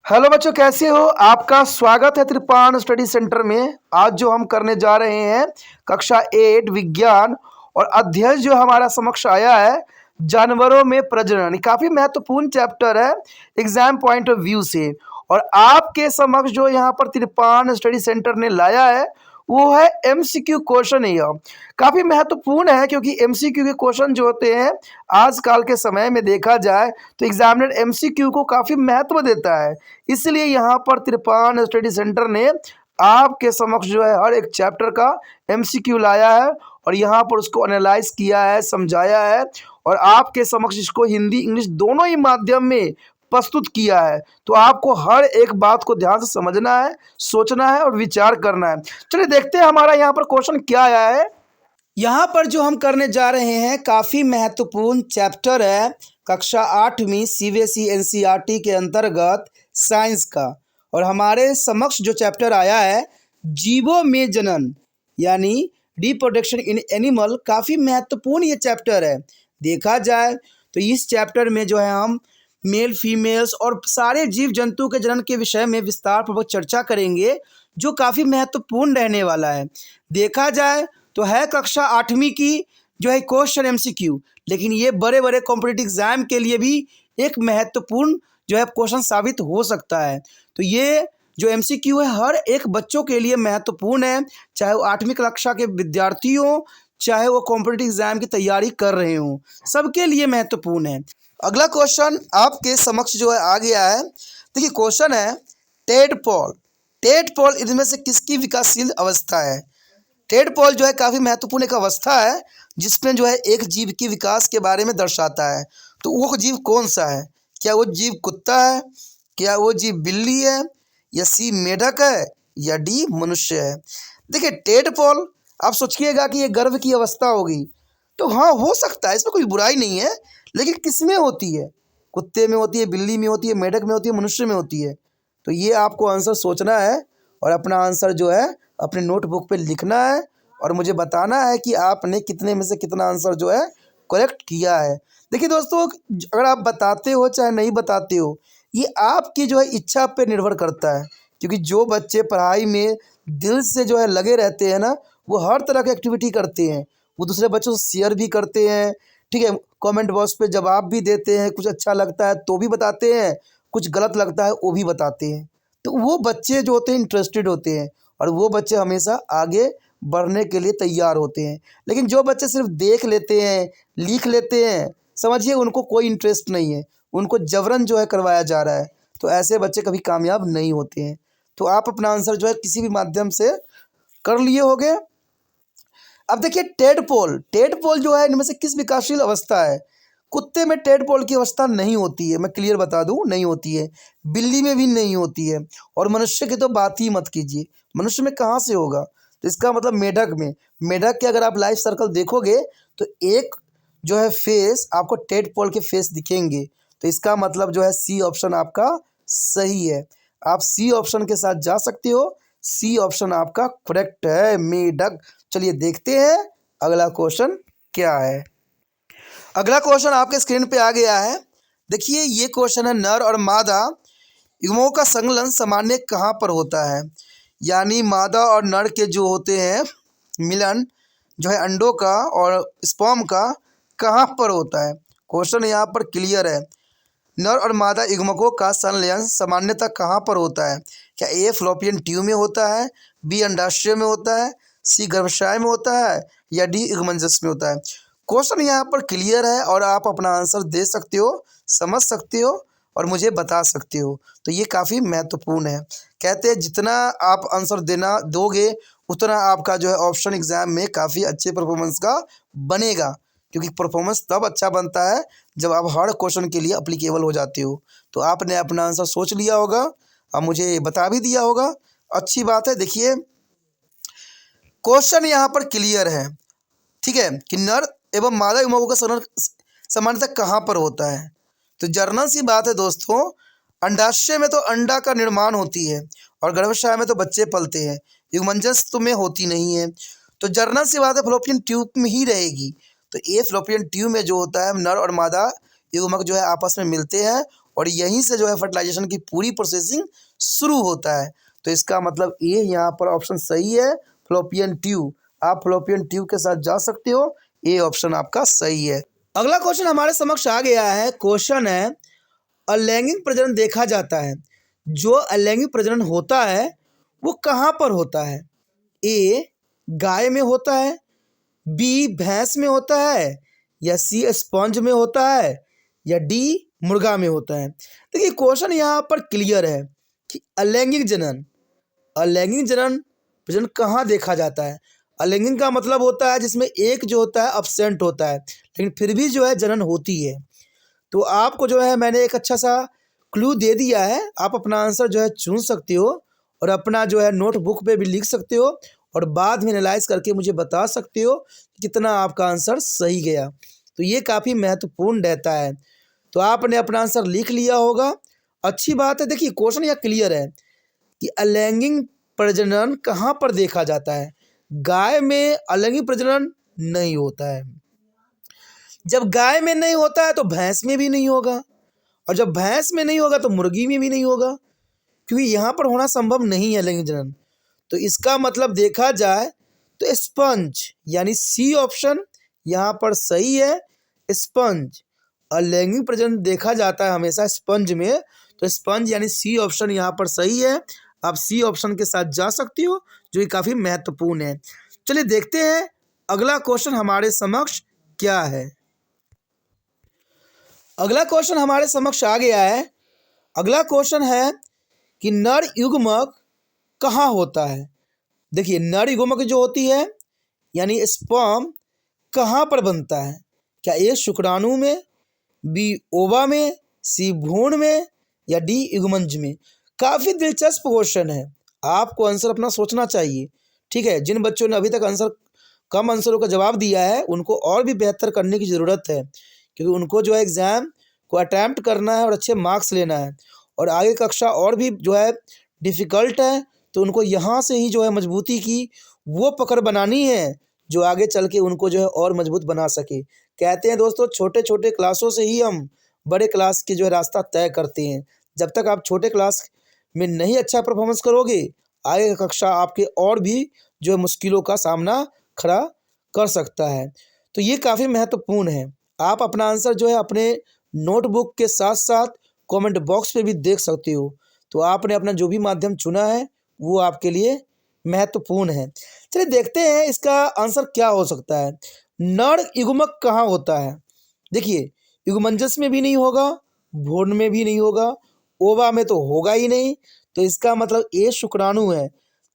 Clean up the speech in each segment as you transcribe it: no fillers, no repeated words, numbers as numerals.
Hello बच्चों, कैसे हो? आपका स्वागत है त्रिपाण स्टडी सेंटर में। आज जो हम करने जा रहे हैं कक्षा 8 विज्ञान और अध्ययन जो हमारा समक्ष आया है जानवरों में प्रजनन। काफ़ी महत्वपूर्ण चैप्टर है एग्जाम पॉइंट ऑफ व्यू से। और आपके समक्ष जो यहाँ पर त्रिपाण स्टडी सेंटर ने लाया है वो है एमसीक्यू क्वेश्चन। ही काफ़ी महत्वपूर्ण है क्योंकि एमसीक्यू के क्वेश्चन जो होते हैं आजकल के समय में देखा जाए तो एग्जामिनर एमसीक्यू को काफ़ी महत्व देता है। इसलिए यहाँ पर त्रिपाण स्टडी सेंटर ने आपके समक्ष जो है हर एक चैप्टर का एमसीक्यू लाया है और यहाँ पर उसको एनालाइज किया है, समझाया है और आपके समक्ष इसको हिंदी इंग्लिश दोनों ही माध्यम में प्रस्तुत किया है। तो आपको हर एक बात को ध्यान से समझना है, सोचना है और विचार करना है। चलिए देखते हैं हमारा यहाँ पर क्वेश्चन क्या आया है। यहाँ पर जो हम करने जा रहे हैं काफ़ी महत्वपूर्ण चैप्टर है कक्षा 8वीं सीबीएसई एनसीईआरटी के अंतर्गत साइंस का। और हमारे समक्ष जो चैप्टर आया है जीवों में जनन यानी रिप्रोडक्शन इन एनिमल, काफ़ी महत्वपूर्ण ये चैप्टर है। देखा जाए तो इस चैप्टर में जो है हम मेल फीमेल्स और सारे जीव जंतु के जनन के विषय में विस्तार पूर्वक चर्चा करेंगे जो काफ़ी महत्वपूर्ण रहने वाला है। देखा जाए तो है कक्षा 8वीं की जो है क्वेश्चन एमसीक्यू, लेकिन ये बड़े बड़े कॉम्पिटिटिव एग्जाम के लिए भी एक महत्वपूर्ण जो है क्वेश्चन साबित हो सकता है। तो ये जो एमसीक्यू है हर एक बच्चों के लिए महत्वपूर्ण है, चाहे वो 8वीं कक्षा के विद्यार्थी हो, चाहे वो कॉम्पिटिटिव एग्जाम की तैयारी कर रहे हों, सबके लिए महत्वपूर्ण है। अगला क्वेश्चन आपके समक्ष जो है आ गया है। देखिए क्वेश्चन है टेडपोल। टेडपोल इनमें से किसकी विकासशील अवस्था है? टेडपोल जो है काफ़ी महत्वपूर्ण एक अवस्था है जिसमें जो है एक जीव की विकास के बारे में दर्शाता है। तो वो जीव कौन सा है? क्या वो जीव कुत्ता है, क्या वो जीव बिल्ली है, या सी मेढक है, या डी मनुष्य है? देखिए टेडपोल आप सोचिएगा कि ये गर्भ की अवस्था होगी, तो हाँ हो सकता है, इसमें कोई बुराई नहीं है, लेकिन किस में होती है? कुत्ते में होती है, बिल्ली में होती है, मेढक में होती है, मनुष्य में होती है? तो ये आपको आंसर सोचना है और अपना आंसर जो है अपने नोटबुक पे लिखना है और मुझे बताना है कि आपने कितने में से कितना आंसर जो है करेक्ट किया है। देखिए दोस्तों, अगर आप बताते हो चाहे नहीं बताते हो, ये आपकी जो है इच्छा पे निर्भर करता है। क्योंकि जो बच्चे पढ़ाई में दिल से जो है लगे रहते हैं ना, वो हर तरह की एक्टिविटी करते हैं, वो दूसरे बच्चों से शेयर भी करते हैं, ठीक है, कमेंट बॉक्स पे जवाब भी देते हैं, कुछ अच्छा लगता है तो भी बताते हैं, कुछ गलत लगता है वो भी बताते हैं। तो वो बच्चे जो होते हैं इंटरेस्टेड होते हैं और वो बच्चे हमेशा आगे बढ़ने के लिए तैयार होते हैं। लेकिन जो बच्चे सिर्फ देख लेते हैं, लिख लेते हैं, समझिए उनको कोई इंटरेस्ट नहीं है, उनको जबरन जो है करवाया जा रहा है, तो ऐसे बच्चे कभी कामयाब नहीं होते हैं। तो आप अपना आंसर जो है किसी भी माध्यम से कर लिए होंगे। अब देखिए टेडपोल, टेडपोल जो है इनमें से किस विकासशील अवस्था है? कुत्ते में टेडपोल की अवस्था नहीं होती है, मैं क्लियर बता दूं, नहीं होती है। बिल्ली में भी नहीं होती है और मनुष्य की तो बात ही मत कीजिए, मनुष्य में कहाँ से होगा? तो इसका मतलब मेढक में, मेढक के अगर आप लाइफ सर्कल देखोगे तो एक जो है फेस आपको टेडपोल के फेस दिखेंगे। तो इसका मतलब जो है सी ऑप्शन आपका सही है। आप सी ऑप्शन के साथ जा सकते हो, सी ऑप्शन आपका करेक्ट है, मेढक। चलिए देखते हैं अगला क्वेश्चन क्या है। अगला क्वेश्चन आपके स्क्रीन पे आ गया है। देखिए ये क्वेश्चन है नर और मादा युग्मों का संकलन सामान्य कहाँ पर होता है? यानी मादा और नर के जो होते हैं मिलन जो है अंडों का और स्पर्म का कहाँ पर होता है? क्वेश्चन यहाँ पर क्लियर है। नर और मादा युग्मकों का संलयन सामान्यतः कहाँ पर होता है? क्या ए फ्लोपियन ट्यूब में होता है, बी अंडाशय में होता है, सी गर्भाशय में होता है, या डी युग्मनज में होता है? क्वेश्चन यहाँ पर क्लियर है और आप अपना आंसर दे सकते हो, समझ सकते हो और मुझे बता सकते हो। तो ये काफ़ी महत्वपूर्ण है। कहते हैं जितना आप आंसर देना दोगे उतना आपका जो है ऑप्शन एग्ज़ाम में काफ़ी अच्छे परफॉर्मेंस का बनेगा। क्योंकि परफॉर्मेंस तब अच्छा बनता है जब आप हर क्वेश्चन के लिए अप्लीकेबल हो जाते हो। तो आपने अपना आंसर सोच लिया होगा और मुझे बता भी दिया होगा, अच्छी बात है। देखिए क्वेश्चन यहाँ पर क्लियर है, ठीक है, कि नर एवं मादा युग्मकों का संलयन सामान्यतः कहाँ पर होता है? तो जर्नल सी बात है दोस्तों, अंडाशय में तो अंडा का निर्माण होती है और गर्भाशय में तो बच्चे पलते हैं, युग्मनज तो में होती नहीं है। तो जर्नल सी बात है फ्लोपियन ट्यूब में ही रहेगी। तो ये फ्लोपियन ट्यूब में जो होता है नर और मादा युग्मक जो है आपस में मिलते हैं और यहीं से जो है फर्टिलाइजेशन की पूरी प्रोसेसिंग शुरू होता है। तो इसका मतलब ए यहाँ पर ऑप्शन सही है, फ्लोपियन ट्यूब। आप फ्लोपियन ट्यूब के साथ जा सकते हो, ए ऑप्शन आपका सही है। अगला क्वेश्चन हमारे समक्ष आ गया है। क्वेश्चन है, अलैंगिक प्रजनन देखा जाता है। जो अलैंगिक प्रजनन होता है वो कहाँ पर होता है? ए गाय में होता है, बी भैंस में होता है, या सी स्पंज में होता है, या डी मुर्गा में होता है। देखिए क्वेश्चन यहाँ पर क्लियर है कि अलैंगिक जनन प्रजनन कहाँ देखा जाता है। अलैंगिक का मतलब होता है जिसमें एक जो होता है अब्सेंट होता है, लेकिन फिर भी जो है जनन होती है। तो आपको जो है मैंने एक अच्छा सा क्लू दे दिया है, आप अपना आंसर जो है चुन सकते हो और अपना जो है नोटबुक पे भी लिख सकते हो और बाद में एनालाइज करके मुझे बता सकते हो कि कितना आपका आंसर सही गया। तो ये काफ़ी महत्वपूर्ण रहता है। तो आपने अपना आंसर लिख लिया होगा, अच्छी बात है। देखिए क्वेश्चन यह क्लियर है कि अलैंगिक प्रजनन कहाँ पर देखा जाता है। गाय में अलैंगिक प्रजनन नहीं होता है। जब गाय में नहीं होता है तो भैंस में भी नहीं होगा, और जब भैंस में नहीं होगा तो मुर्गी में भी नहीं होगा, क्योंकि यहाँ पर होना संभव नहीं है अलैंगिक जनन। तो इसका मतलब देखा जाए तो स्पंज यानी सी ऑप्शन यहाँ पर सही है। स्पंज, अलैंगिक प्रजनन देखा जाता है हमेशा स्पंज में, तो स्पंज यानी सी ऑप्शन यहाँ पर सही है। आप सी ऑप्शन के साथ जा सकती हो, जो कि काफ़ी महत्वपूर्ण है। चलिए देखते हैं अगला क्वेश्चन हमारे समक्ष क्या है। अगला क्वेश्चन हमारे समक्ष आ गया है। अगला क्वेश्चन है कि नर युग्मक कहाँ होता है। देखिए नर युग्मक जो होती है यानी स्पर्म कहाँ पर बनता है? क्या ए शुक्राणु में, बी ओवा में, सी भ्रूण में, या डी युग्मंज में? काफ़ी दिलचस्प क्वेश्चन है, आपको आंसर अपना सोचना चाहिए। ठीक है, जिन बच्चों ने अभी तक कम आंसरों का जवाब दिया है उनको और भी बेहतर करने की ज़रूरत है, क्योंकि उनको जो है एग्ज़ाम को अटैम्प्ट करना है और अच्छे मार्क्स लेना है, और आगे कक्षा और भी जो है डिफ़िकल्ट है। तो उनको यहाँ से ही जो है मजबूती की वो पकड़ बनानी है जो आगे चल के उनको जो है और मजबूत बना सके। कहते हैं दोस्तों, छोटे छोटे क्लासों से ही हम बड़े क्लास के जो है रास्ता तय करते हैं। जब तक आप छोटे क्लास में नहीं अच्छा परफॉर्मेंस करोगे, आगे कक्षा आपके और भी जो है मुश्किलों का सामना खड़ा कर सकता है। तो ये काफ़ी महत्वपूर्ण है। आप अपना आंसर जो है अपने नोटबुक के साथ साथ कमेंट बॉक्स पे भी देख सकते हो। तो आपने अपना जो भी माध्यम चुना है वो आपके लिए महत्वपूर्ण है। चलिए देखते हैं इसका आंसर क्या हो सकता है। नर युग्मक कहाँ होता है? देखिए युग्मंजस में भी नहीं होगा, भ्रूण में भी नहीं होगा, ओवा में तो होगा ही नहीं। तो इसका मतलब ए शुक्राणु है।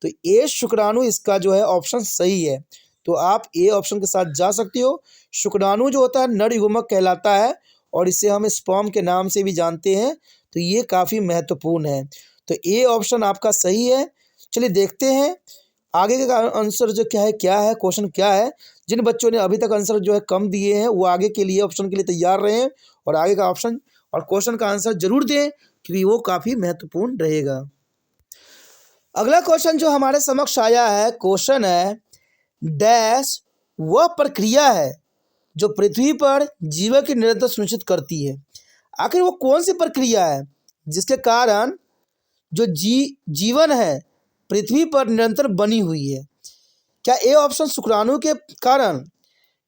तो ए शुक्राणु इसका जो है ऑप्शन सही है। तो आप ए ऑप्शन के साथ जा सकते हो। शुक्राणु जो होता है नर युग्मक कहलाता है और इसे हम स्पर्म के नाम से भी जानते हैं। तो ये काफ़ी महत्वपूर्ण है। तो ए ऑप्शन आपका सही है। चलिए देखते हैं आगे का आंसर जो क्या है क्वेश्चन क्या है। जिन बच्चों ने अभी तक आंसर जो है कम दिए हैं वो आगे के लिए ऑप्शन के लिए तैयार रहें और आगे का ऑप्शन और क्वेश्चन का आंसर जरूर दें, क्योंकि वो काफ़ी महत्वपूर्ण रहेगा। अगला क्वेश्चन जो हमारे समक्ष आया है, क्वेश्चन है डैश वह प्रक्रिया है जो पृथ्वी पर जीवन की निरंतर सुनिश्चित करती है। आखिर वो कौन सी प्रक्रिया है जिसके कारण जो जीवन है पृथ्वी पर निरंतर बनी हुई है? क्या ए ऑप्शन शुक्राणु के कारण,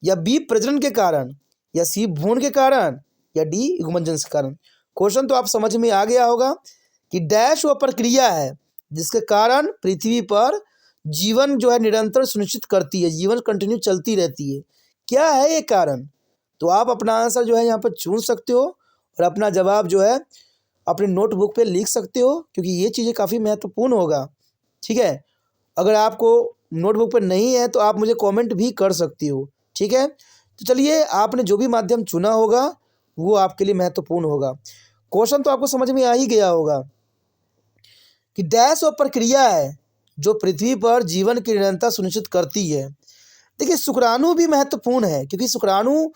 या बी प्रजनन के कारण, या सी भ्रूण के कारण, या डी युग्मनज के कारण? क्वेश्चन तो आप समझ में आ गया होगा कि डैश वह प्रक्रिया है जिसके कारण पृथ्वी पर जीवन जो है निरंतर सुनिश्चित करती है, जीवन कंटिन्यू चलती रहती है। क्या है ये कारण? तो आप अपना आंसर जो है यहाँ पर चुन सकते हो और अपना जवाब जो है अपने नोटबुक पे लिख सकते हो, क्योंकि ये चीज़ें काफ़ी महत्वपूर्ण होगा। ठीक है, अगर आपको नोटबुक पर नहीं है तो आप मुझे कमेंट भी कर सकती हो। ठीक है, तो चलिए आपने जो भी माध्यम चुना होगा वो आपके लिए महत्वपूर्ण होगा। क्वेश्चन तो आपको समझ में आ ही गया होगा कि डैश और प्रक्रिया है जो पृथ्वी पर जीवन की निरंतरता सुनिश्चित करती है। देखिए शुक्राणु भी महत्वपूर्ण है, क्योंकि शुक्राणु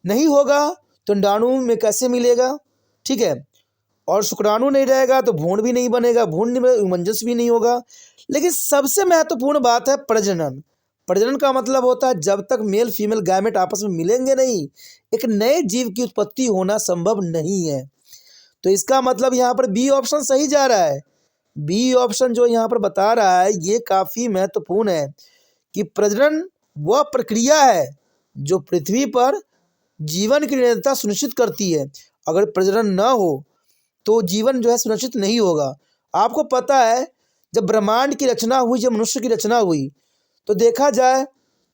नहीं होगा तो अंडाणु में कैसे मिलेगा? ठीक है, और शुक्राणु नहीं रहेगा तो भ्रूण भी नहीं बनेगा, भ्रूण में युग्मनज भी नहीं होगा। लेकिन सबसे महत्वपूर्ण बात है प्रजनन। प्रजनन का मतलब होता है जब तक मेल फीमेल गैमेट आपस में मिलेंगे नहीं, एक नए जीव की उत्पत्ति होना संभव नहीं है। तो इसका मतलब यहाँ पर बी ऑप्शन सही जा रहा है। बी ऑप्शन जो यहाँ पर बता रहा है ये काफ़ी महत्वपूर्ण है कि प्रजनन वह प्रक्रिया है जो पृथ्वी पर जीवन की निरंतरता सुनिश्चित करती है। अगर प्रजनन न हो तो जीवन जो है सुनिश्चित नहीं होगा। आपको पता है जब ब्रह्मांड की रचना हुई, जब मनुष्य की रचना हुई, तो देखा जाए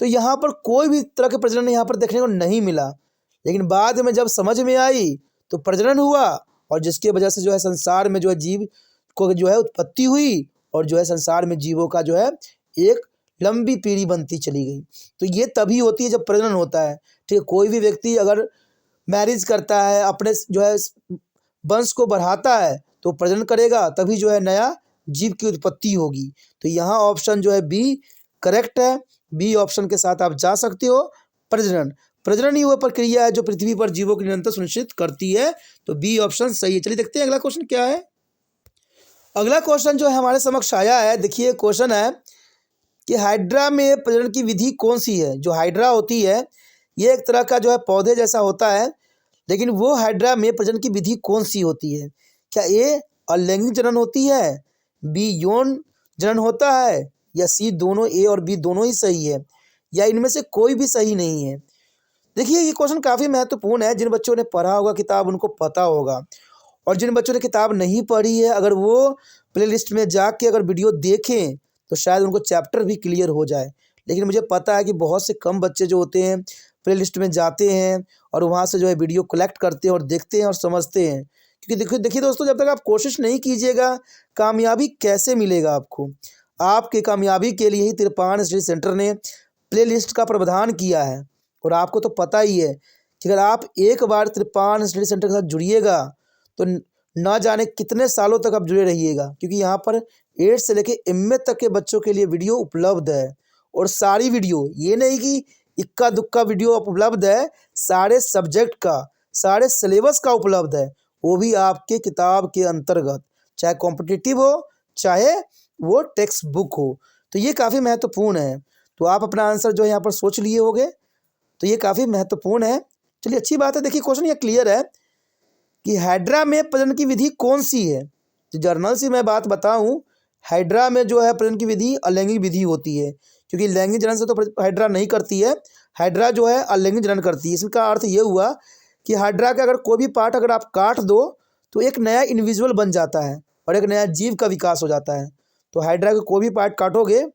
तो यहाँ पर कोई भी तरह के प्रजनन यहाँ पर देखने को नहीं मिला। लेकिन बाद में जब समझ में आई तो प्रजनन हुआ, और जिसके वजह से जो है संसार में जो है जीव को जो है उत्पत्ति हुई, और जो है संसार में जीवों का जो है एक लंबी पीढ़ी बनती चली गई। तो ये तभी होती है जब प्रजनन होता है। ठीक है, कोई भी व्यक्ति अगर मैरिज करता है, अपने जो है वंश को बढ़ाता है, तो प्रजनन करेगा, तभी जो है नया जीव की उत्पत्ति होगी। तो यहाँ ऑप्शन जो है बी करेक्ट है। बी ऑप्शन के साथ आप जा सकते हो। प्रजनन प्रजनन ही वह प्रक्रिया है जो पृथ्वी पर जीवों की निरंतर सुनिश्चित करती है। तो बी ऑप्शन सही है। चलिए देखते हैं अगला क्वेश्चन क्या है। अगला क्वेश्चन जो है हमारे समक्ष आया है, देखिए क्वेश्चन है कि हाइड्रा में प्रजनन की विधि कौन सी है। जो हाइड्रा होती है ये एक तरह का जो है पौधे जैसा होता है, लेकिन वो हाइड्रा में प्रजनन की विधि कौन सी होती है। क्या ए अलैंगिक जनन होती है, बी यौन जनन होता है, या सी दोनों ए और बी दोनों ही सही है, या इनमें से कोई भी सही नहीं है। देखिए ये क्वेश्चन काफ़ी महत्वपूर्ण है। जिन बच्चों ने पढ़ा होगा किताब उनको पता होगा, और जिन बच्चों ने किताब नहीं पढ़ी है अगर वो प्लेलिस्ट में जाके अगर वीडियो देखें तो शायद उनको चैप्टर भी क्लियर हो जाए। लेकिन मुझे पता है कि बहुत से कम बच्चे जो होते हैं प्लेलिस्ट में जाते हैं और वहाँ से जो है वीडियो कलेक्ट करते हैं और देखते हैं और समझते हैं। क्योंकि देखिए दोस्तों, जब तक आप कोशिश नहीं कीजिएगा कामयाबी कैसे मिलेगा आपको। आपकी कामयाबी के लिए ही तिरपान स्टडी सेंटर ने प्लेलिस्ट का प्रावधान किया है। और आपको तो पता ही है कि अगर आप एक बार तिरपान स्टडी सेंटर के साथ जुड़िएगा तो ना जाने कितने सालों तक आप जुड़े रहिएगा, क्योंकि यहाँ पर 8 से लेके MA तक के बच्चों के लिए वीडियो उपलब्ध है। और सारी वीडियो, ये नहीं कि इक्का दुक्का वीडियो उपलब्ध है, सारे सब्जेक्ट का, सारे सिलेबस का उपलब्ध है, वो भी आपके किताब के अंतर्गत, चाहे कॉम्पिटिटिव हो चाहे वो टेक्स्ट बुक हो। तो ये काफ़ी महत्वपूर्ण है। तो आप अपना आंसर जो है यहाँ पर सोच लिए होंगे, तो ये काफ़ी महत्वपूर्ण है। चलिए अच्छी बात है। देखिए क्वेश्चन ये क्लियर है कि हाइड्रा में प्रजनन की विधि कौन सी है। तो जर्नल से मैं बात बताऊं, हाइड्रा में जो है प्रजनन की विधि अलैंगिक विधि होती है, क्योंकि लैंगिक जनन से तो हाइड्रा नहीं करती है, हाइड्रा जो है अलैंगिक जनन करती है। इसका अर्थ ये हुआ कि हाइड्रा का अगर कोई भी पार्ट अगर आप काट दो तो एक नया इंडिविजुअल बन जाता है और एक नया जीव का विकास हो जाता है। तो हाइड्रा का कोई भी पार्ट काटोगे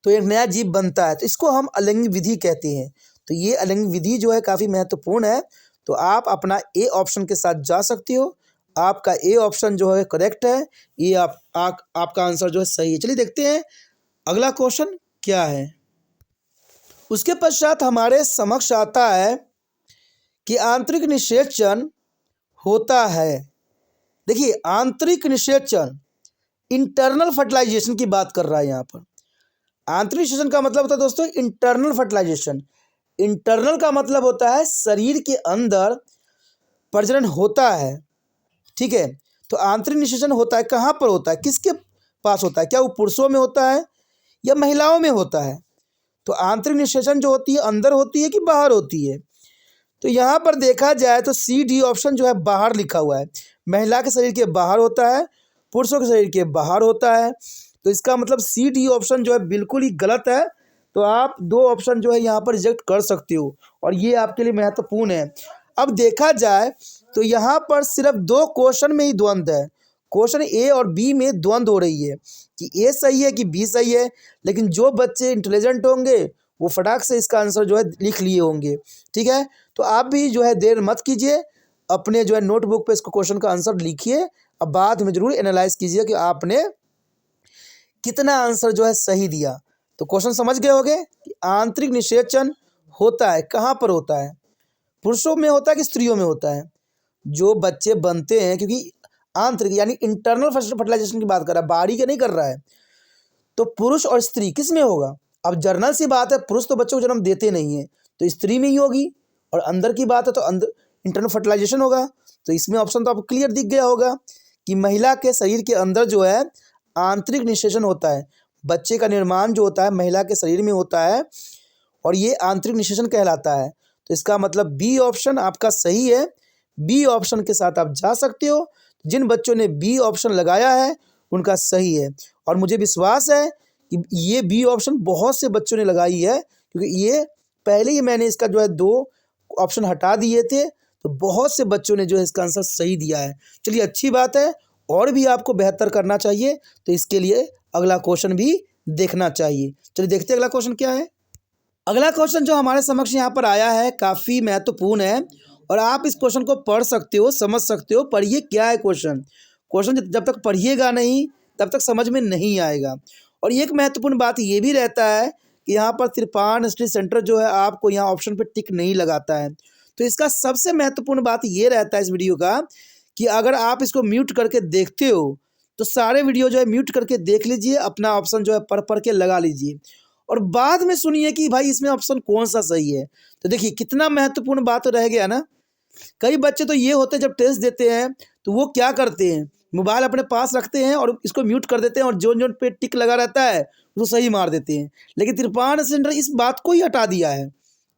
तो एक नया जीव बनता है, तो इसको हम अलैंगिक विधि कहते हैं। तो ये अलैंगिक विधि जो है काफ़ी महत्वपूर्ण है। तो आप अपना ए ऑप्शन के साथ जा सकते हो। आपका ए ऑप्शन जो है करेक्ट है। ये आपका आंसर जो है सही है। चलिए देखते हैं अगला क्वेश्चन क्या है। उसके पश्चात हमारे समक्ष आता है कि आंतरिक निषेचन होता है। देखिए आंतरिक निषेचन, इंटरनल फर्टिलाइजेशन की बात कर रहा है यहाँ पर। आंतरिक निषेचन का मतलब होता है दोस्तों इंटरनल फर्टिलाइजेशन। इंटरनल का मतलब होता है शरीर के अंदर प्रजनन होता है। ठीक है, तो आंतरिक निषेचन होता है कहाँ पर होता है, किसके पास होता है, क्या वो पुरुषों में होता है या महिलाओं में होता है। तो आंतरिक निषेचन जो होती है अंदर होती है कि बाहर होती है। तो यहाँ पर देखा जाए तो सी डी ऑप्शन जो है बाहर लिखा हुआ है। महिला के शरीर के बाहर होता है, पुरुषों के शरीर के बाहर होता है। तो इसका मतलब सी डी ऑप्शन जो है बिल्कुल ही गलत है। तो आप 2 ऑप्शन जो है यहाँ पर रिजेक्ट कर सकते हो, और ये आपके लिए महत्वपूर्ण है। अब देखा जाए तो यहाँ पर सिर्फ 2 क्वेश्चन में ही द्वंद्व है। क्वेश्चन ए और बी में द्वंद्व हो रही है कि ए सही है कि बी सही है। लेकिन जो बच्चे इंटेलिजेंट होंगे वो फटाक से इसका आंसर जो है लिख लिए होंगे। ठीक है, तो आप भी जो है देर मत कीजिए, अपने जो है नोटबुक पे इसको क्वेश्चन का आंसर लिखिए। अब बाद में जरूर एनालाइज कीजिए कि आपने कितना आंसर जो है सही दिया। तो क्वेश्चन समझ गए होंगे कि आंतरिक निषेचन होता है कहाँ पर होता है, पुरुषों में होता है कि स्त्रियों में होता है। जो बच्चे बनते हैं, क्योंकि आंतरिक यानी इंटरनल फर्टिलाइजेशन की बात कर रहा है, बाहरी के नहीं कर रहा है, तो पुरुष और स्त्री किस में होगा। अब जर्नल सी बात है, पुरुष तो बच्चों को जन्म देते नहीं है तो स्त्री में ही होगी, और अंदर की बात है तो अंदर इंटरनल फर्टिलाइजेशन होगा। तो इसमें ऑप्शन तो आपको क्लियर दिख गया होगा कि महिला के शरीर के अंदर जो है आंतरिक निषेचन होता है। बच्चे का निर्माण जो होता है महिला के शरीर में होता है, और ये आंतरिक निषेचन कहलाता है। तो इसका मतलब बी ऑप्शन आपका सही है। बी ऑप्शन के साथ आप जा सकते हो। जिन बच्चों ने बी ऑप्शन लगाया है उनका सही है, और मुझे विश्वास है कि ये बी ऑप्शन बहुत से बच्चों ने लगाई है, क्योंकि ये पहले ही मैंने इसका जो है 2 ऑप्शन हटा दिए थे, तो बहुत से बच्चों ने जो है इसका आंसर सही दिया है। चलिए अच्छी बात है, और भी आपको बेहतर करना चाहिए, तो इसके लिए अगला क्वेश्चन भी देखना चाहिए। चलिए देखते हैं अगला क्वेश्चन क्या है। अगला क्वेश्चन जो हमारे समक्ष यहाँ पर आया है काफ़ी महत्वपूर्ण है, और आप इस क्वेश्चन को पढ़ सकते हो, समझ सकते हो। पढ़िए क्या है क्वेश्चन। क्वेश्चन जब तक पढ़िएगा नहीं तब तक समझ में नहीं आएगा। और एक महत्वपूर्ण बात ये भी रहता है कि यहाँ पर त्रिपाण स्टडी सेंटर जो है आपको यहाँ ऑप्शन पर टिक नहीं लगाता है। तो इसका सबसे महत्वपूर्ण बात ये रहता है इस वीडियो का कि अगर आप इसको म्यूट करके देखते हो तो सारे वीडियो जो है म्यूट करके देख लीजिए, अपना ऑप्शन जो है पढ़ पढ़ के लगा लीजिए, और बाद में सुनिए कि भाई इसमें ऑप्शन कौन सा सही है। तो देखिए कितना महत्वपूर्ण बात रह गया ना। कई बच्चे तो ये होते हैं जब टेस्ट देते हैं तो वो क्या करते हैं, मोबाइल अपने पास रखते हैं और इसको म्यूट कर देते हैं, और जोन जोन पे टिक लगा रहता है उसको सही मार देते हैं। लेकिन त्रिपाण सेंटर इस बात को ही हटा दिया है।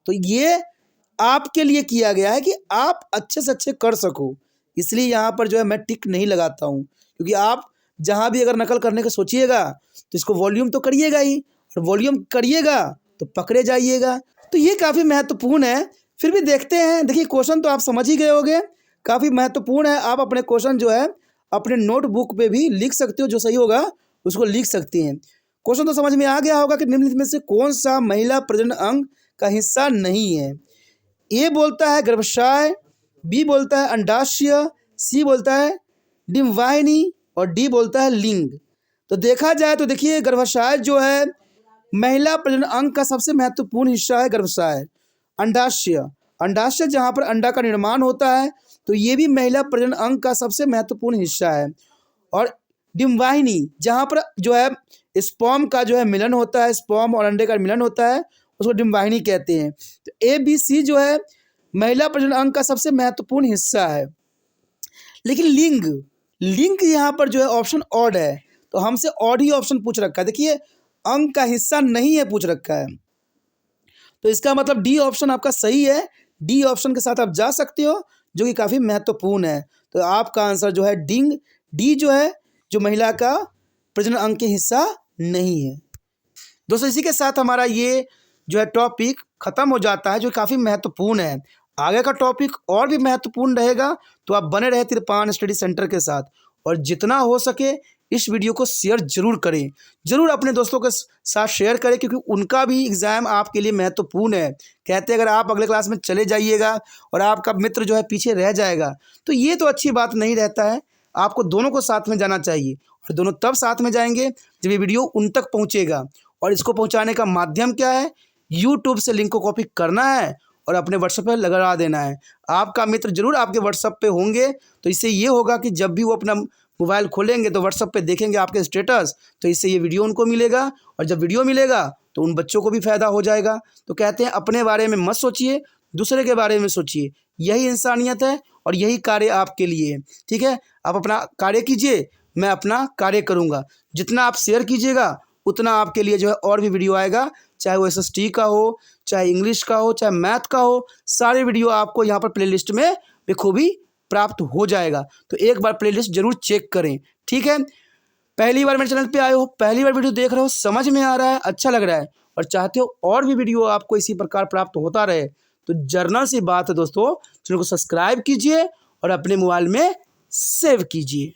तो ये आपके लिए किया गया है कि आप अच्छे से अच्छे कर सको, इसलिए यहाँ पर जो है मैं टिक नहीं लगाता हूँ। क्योंकि आप जहाँ भी अगर नकल करने का सोचिएगा तो इसको वॉल्यूम तो करिएगा ही, और वॉल्यूम करिएगा तो पकड़े जाइएगा। तो ये काफ़ी महत्वपूर्ण है। फिर भी देखते हैं। देखिए क्वेश्चन तो आप समझ ही गए होंगे, काफ़ी महत्वपूर्ण है। आप अपने क्वेश्चन जो है अपने नोटबुक पे भी लिख सकते हो, जो सही होगा उसको लिख सकते हैं। क्वेश्चन तो समझ में आ गया होगा कि निम्नलिखित में से कौन सा महिला प्रजनन अंग का हिस्सा नहीं है। ए बोलता है गर्भाशय, बी बोलता है अंडाशय, सी बोलता है डिम्बवाहिनी, और डी बोलता है लिंग। तो देखा जाए तो देखिए गर्भाशय जो है महिला प्रजनन अंग का सबसे महत्वपूर्ण हिस्सा है। गर्भाशय, अंडाशय, अंडाशय जहाँ पर अंडा का निर्माण होता है, तो ये भी महिला प्रजनन अंग का सबसे महत्वपूर्ण हिस्सा है। और डिम्बवाहिनी जहाँ पर जो है स्पर्म का जो है मिलन होता है, स्पर्म और अंडे का मिलन होता है, उसको डिम्बवाहिनी कहते हैं। तो ए बी सी जो है महिला प्रजनन अंग का सबसे महत्वपूर्ण हिस्सा है। लेकिन लिंग, लिंग यहाँ पर जो है ऑप्शन ऑड है, तो हमसे ऑड ही ऑप्शन पूछ रखा है। देखिए अंग का हिस्सा नहीं है पूछ रखा है, तो इसका मतलब डी ऑप्शन आपका सही है। डी ऑप्शन के साथ आप जा सकते हो, जो कि काफ़ी महत्वपूर्ण है। तो आपका आंसर जो है डिंग, डी जो है जो महिला का प्रजनन अंग के हिस्सा नहीं है। दोस्तों इसी के साथ हमारा ये जो है टॉपिक ख़त्म हो जाता है, जो काफ़ी महत्वपूर्ण है। आगे का टॉपिक और भी महत्वपूर्ण रहेगा, तो आप बने रहे त्रिपाण स्टडी सेंटर के साथ, और जितना हो सके इस वीडियो को शेयर जरूर करें, जरूर अपने दोस्तों के साथ शेयर करें, क्योंकि उनका भी एग्ज़ाम आपके लिए महत्वपूर्ण है। कहते हैं अगर आप अगले क्लास में चले जाइएगा और आपका मित्र जो है पीछे रह जाएगा, तो ये तो अच्छी बात नहीं रहता है। आपको दोनों को साथ में जाना चाहिए, और दोनों तब साथ में जाएंगे जब ये वीडियो उन तक पहुँचेगा। और इसको पहुँचाने का माध्यम क्या है, यूट्यूब से लिंक को कॉपी करना है और अपने व्हाट्सएप पर लगा देना है। आपका मित्र जरूर आपके व्हाट्सएप पे होंगे, तो इससे ये होगा कि जब भी वो अपना मोबाइल खोलेंगे तो व्हाट्सएप पे देखेंगे आपके स्टेटस, तो इससे ये वीडियो उनको मिलेगा, और जब वीडियो मिलेगा तो उन बच्चों को भी फ़ायदा हो जाएगा। तो कहते हैं अपने बारे में मत सोचिए, दूसरे के बारे में सोचिए। यही इंसानियत है और यही कार्य आपके लिए है। ठीक है, आप अपना कार्य कीजिए, मैं अपना कार्य करूँगा। जितना आप शेयर कीजिएगा उतना आपके लिए जो है और भी वीडियो आएगा, चाहे वो SST का हो, चाहे इंग्लिश का हो, चाहे मैथ का हो, सारे वीडियो आपको यहाँ पर प्लेलिस्ट में बखूबी प्राप्त हो जाएगा। तो एक बार प्लेलिस्ट जरूर चेक करें। ठीक है, पहली बार मेरे चैनल पे आए हो, पहली बार वीडियो देख रहे हो, समझ में आ रहा है, अच्छा लग रहा है, और चाहते हो और भी वीडियो आपको इसी प्रकार प्राप्त होता रहे, तो जर्नल सी बात है दोस्तों, चैनल को सब्सक्राइब कीजिए और अपने मोबाइल में सेव कीजिए।